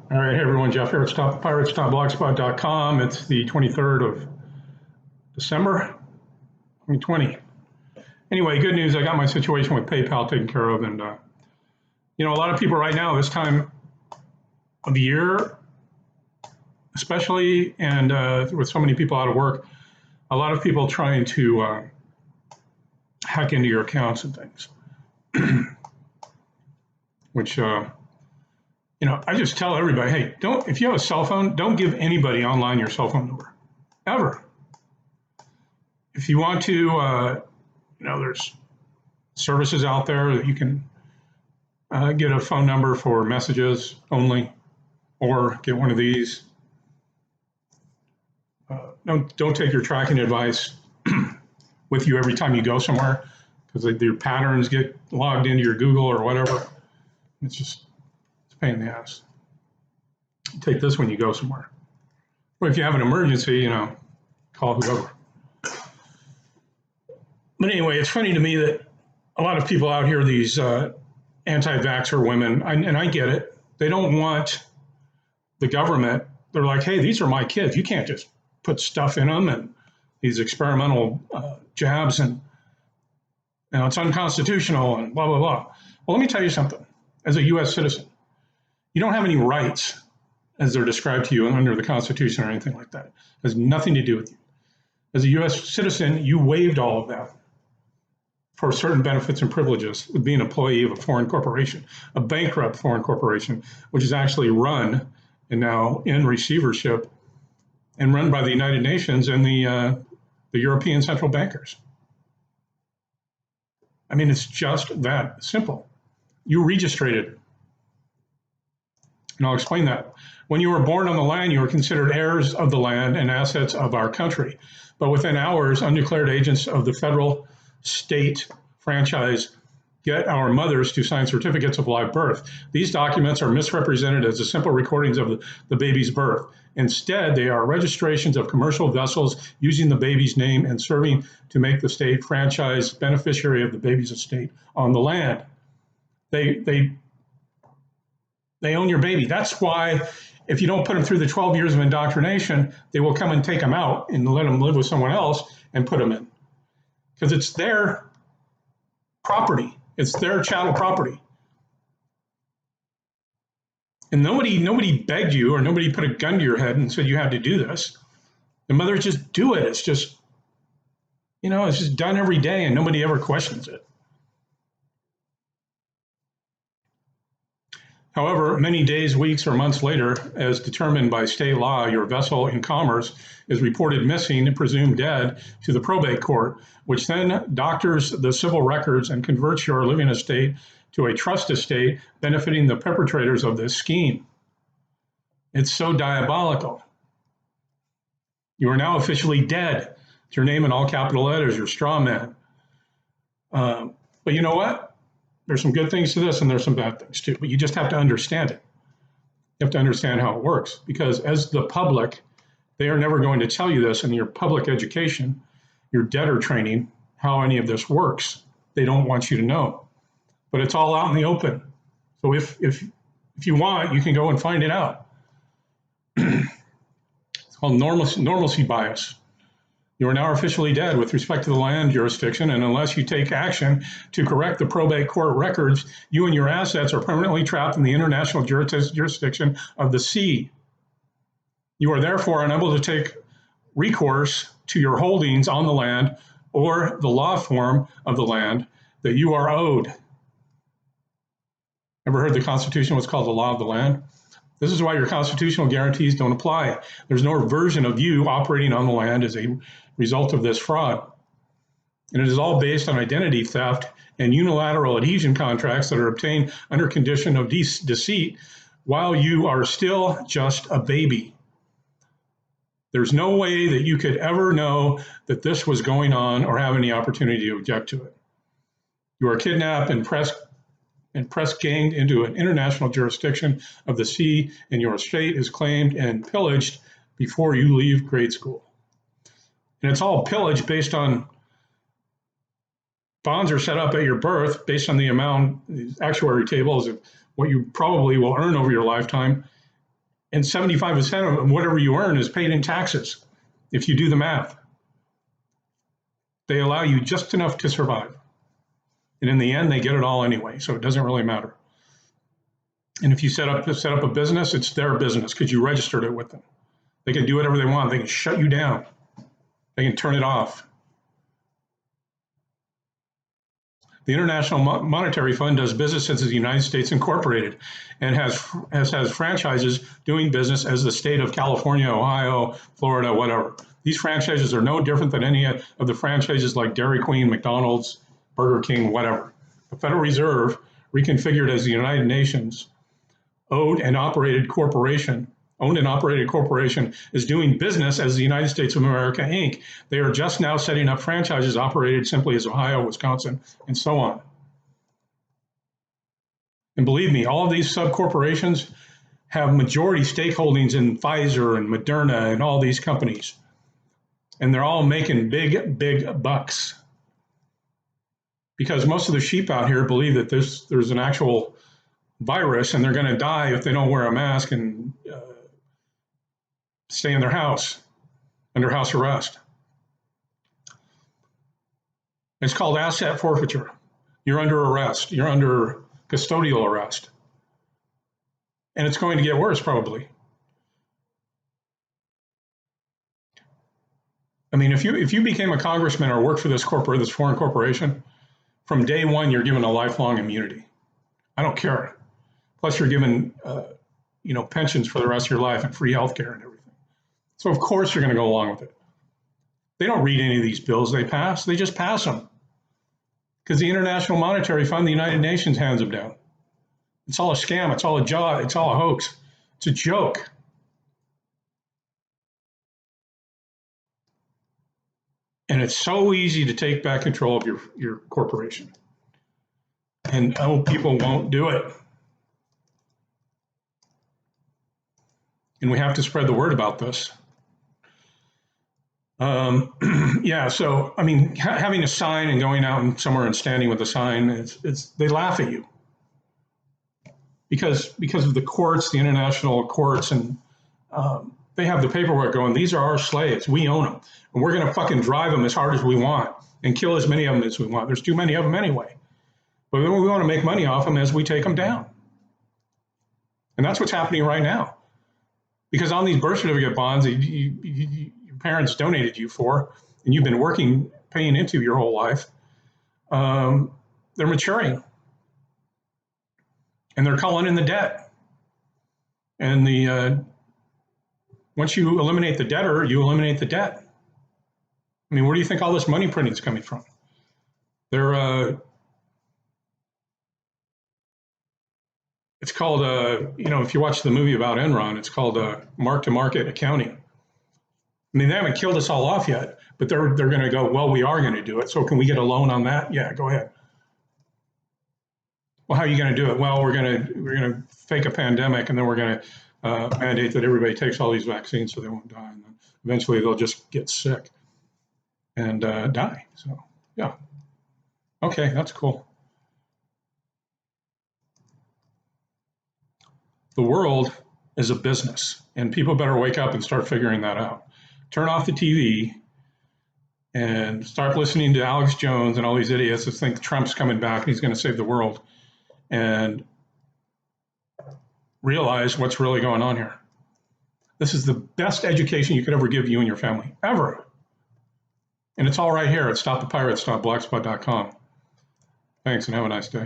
All right, hey everyone, Jeff here at StopThePirates.blogspot.com. It's the 23rd of December, 2020. Anyway, good news, I got my situation with PayPal taken care of. And, a lot of people right now, this time of the year, especially, and with so many people out of work, a lot of people trying to hack into your accounts and things, which, I just tell everybody, hey, if you have a cell phone, don't give anybody online your cell phone number, ever. If you want to, there's services out there that you can get a phone number for messages only, or get one of these. Don't take your tracking advice with you every time you go somewhere, because your patterns get logged into your Google or whatever. It's a pain in the ass. Take this when you go somewhere. Or if you have an emergency, call whoever. But anyway, it's funny to me that a lot of people out here, these anti-vaxxer women, and I get it, they don't want the government. They're like, hey, these are my kids. You can't just put stuff in them and these experimental jabs, and it's unconstitutional and blah, blah, blah. Well, let me tell you something. As a U.S. citizen, you don't have any rights as they're described to you under the Constitution or anything like that. It has nothing to do with you. As a U.S. citizen, you waived all of that for certain benefits and privileges with being an employee of a foreign corporation, a bankrupt foreign corporation, which is actually run and now in receivership and run by the United Nations and the European central bankers. I mean, it's just that simple. You registrated. And I'll explain that. When you were born on the land, you were considered heirs of the land and assets of our country. But within hours, undeclared agents of the federal state franchise get our mothers to sign certificates of live birth. These documents are misrepresented as the simple recordings of the baby's birth. Instead, they are registrations of commercial vessels using the baby's name and serving to make the state franchise beneficiary of the baby's estate on the land. They own your baby. That's why if you don't put them through the 12 years of indoctrination, they will come and take them out and let them live with someone else and put them in. Because it's their property. It's their chattel property. And nobody begged you, or nobody put a gun to your head and said you had to do this. The mothers just do it. It's just, it's just done every day and nobody ever questions it. However, many days, weeks, or months later, as determined by state law, your vessel in commerce is reported missing and presumed dead to the probate court, which then doctors the civil records and converts your living estate to a trust estate benefiting the perpetrators of this scheme. It's so diabolical. You are now officially dead. It's your name in all capital letters, your straw man. But you know what? There's some good things to this and there's some bad things too, but you just have to understand it. You have to understand how it works, because as the public, they are never going to tell you this in your public education, your debtor training, how any of this works. They don't want you to know, but it's all out in the open. So if you want, you can go and find it out. It's called normalcy bias. You are now officially dead with respect to the land jurisdiction, and unless you take action to correct the probate court records, you and your assets are permanently trapped in the international jurisdiction of the sea. You are therefore unable to take recourse to your holdings on the land or the law form of the land that you are owed. Ever heard the Constitution was called the law of the land? This is why your constitutional guarantees don't apply. There's no version of you operating on the land as a result of this fraud. And it is all based on identity theft and unilateral adhesion contracts that are obtained under condition of deceit while you are still just a baby. There's no way that you could ever know that this was going on or have any opportunity to object to it. You are kidnapped and press ganged into an international jurisdiction of the sea, and your estate is claimed and pillaged before you leave grade school. And it's all pillage based on bonds are set up at your birth based on the amount, actuary tables of what you probably will earn over your lifetime. And 75% of whatever you earn is paid in taxes, if you do the math. They allow you just enough to survive. And in the end, they get it all anyway, so it doesn't really matter. And if you set up a business, it's their business because you registered it with them. They can do whatever they want. They can shut you down. They can turn it off. The International Monetary Fund does business as the United States Incorporated and has franchises doing business as the state of California, Ohio, Florida, whatever. These franchises are no different than any of the franchises like Dairy Queen, McDonald's, Burger King, whatever. The Federal Reserve, reconfigured as the United Nations, owned and operated corporation, is doing business as the United States of America, Inc. They are just now setting up franchises operated simply as Ohio, Wisconsin, and so on. And believe me, all of these subcorporations have majority stakeholdings in Pfizer and Moderna and all these companies. And they're all making big, big bucks. Because most of the sheep out here believe that there's an actual virus and they're going to die if they don't wear a mask and stay in their house under house arrest. It's called asset forfeiture. You're under arrest. You're under custodial arrest. And it's going to get worse probably. I mean, if you became a congressman or worked for this foreign corporation, from day one, you're given a lifelong immunity. I don't care. Plus you're given pensions for the rest of your life and free healthcare and everything. So of course you're going to go along with it. They don't read any of these bills they pass. They just pass them. Because the International Monetary Fund, the United Nations, hands them down. It's all a scam. It's all it's all a hoax. It's a joke. And it's so easy to take back control of your corporation. And people won't do it. And we have to spread the word about this. Yeah, so, I mean, having a sign and going out and somewhere and standing with a sign, they laugh at you. Because of the courts, the international courts, and they have the paperwork going, these are our slaves, we own them. And we're gonna fucking drive them as hard as we want and kill as many of them as we want. There's too many of them anyway. But then we wanna make money off them as we take them down. And that's what's happening right now. Because on these birth certificate bonds, your parents donated you for, and you've been paying into your whole life, they're maturing. And they're calling in the debt. And once you eliminate the debtor, you eliminate the debt. I mean, where do you think all this money printing is coming from? It's called, if you watch the movie about Enron, it's called mark-to-market accounting. I mean, they haven't killed us all off yet, but they're going to go, well, we are going to do it. So can we get a loan on that? Yeah, go ahead. Well, how are you going to do it? Well, we're going to fake a pandemic, and then we're going to mandate that everybody takes all these vaccines so they won't die. And then eventually they'll just get sick and die. So, yeah. Okay, that's cool. The world is a business, and people better wake up and start figuring that out. Turn off the TV and start listening to Alex Jones and all these idiots that think Trump's coming back and he's going to save the world, and realize what's really going on here. This is the best education you could ever give you and your family, ever. And it's all right here at stopthepirates.blogspot.com. Thanks, and have a nice day.